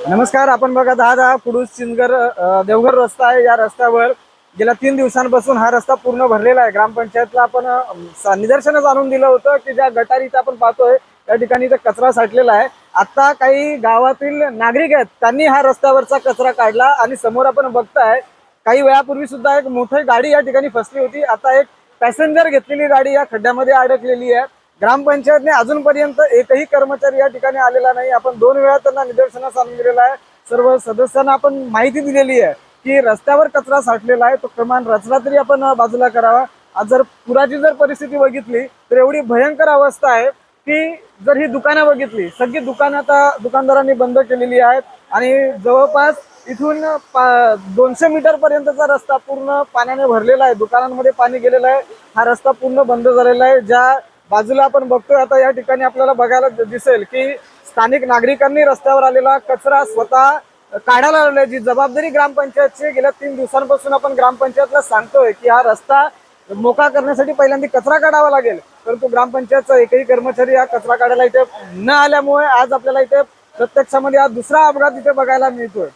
नमस्कार. आपण बघत आहात हा कुडूस चिंचघर देवघर रस्ता आहे. या रस्त्यावर गेल्या 3 दिवसांपासून हा रस्ता पूर्ण भरलेला आहे. ग्रामपंचायतला आपण निदर्शनच आणून दिलं होतं की ज्या गटारी इथं आपण पाहतोय त्या ठिकाणी इथं कचरा साठलेला आहे. आता काही गावातील नागरिक आहेत, त्यांनी हा रस्त्यावरचा कचरा काढला आणि समोर आपण बघताय काही वेळापूर्वी सुद्धा एक मोठी गाडी या ठिकाणी फसली होती. आता एक पॅसेंजर घेतलेली गाडी या खड्ड्यामध्ये अडकलेली आहे. ग्रामपंचायतने अजूनपर्यंत एकही कर्मचारी या ठिकाणी आलेला नाही. आपण 2 वेळा त्यांना निदर्शनास आणून दिलेला आहे. सर्व सदस्यांना आपण माहिती दिलेली आहे की रस्त्यावर कचरा साठलेला आहे, तो किमान रचना तरी आपण बाजूला करावा. आज जर पुराची जर परिस्थिती बघितली तर एवढी भयंकर अवस्था आहे की जर ही दुकानं बघितली, सगळी दुकानं आता दुकानदारांनी बंद केलेली आहेत आणि जवळपास इथून 200 मीटर पर्यंतचा रस्ता पूर्ण पाण्याने भरलेला आहे. दुकानांमध्ये पाणी गेलेलं आहे. हा रस्ता पूर्ण बंद झालेला आहे. ज्या बाजूला आपण बघतोय आता या ठिकाणी आपल्याला बघायला दिसेल की स्थानिक नागरिकांनी रस्त्यावर आलेला कचरा स्वतः काढायला लावल्याची जबाबदारी ग्रामपंचायतची. गेल्या 3 दिवसांपासून आपण ग्रामपंचायतला सांगतोय की हा रस्ता मोकळा करण्यासाठी पहिल्यांदा कचरा काढावा लागेल, परंतु ग्रामपंचायतचा एकही कर्मचारी हा कचरा काढायला इथे न आल्यामुळे आज आपल्याला इथे प्रत्यक्षामध्ये हा दुसरा अपघात इथे बघायला मिळतोय.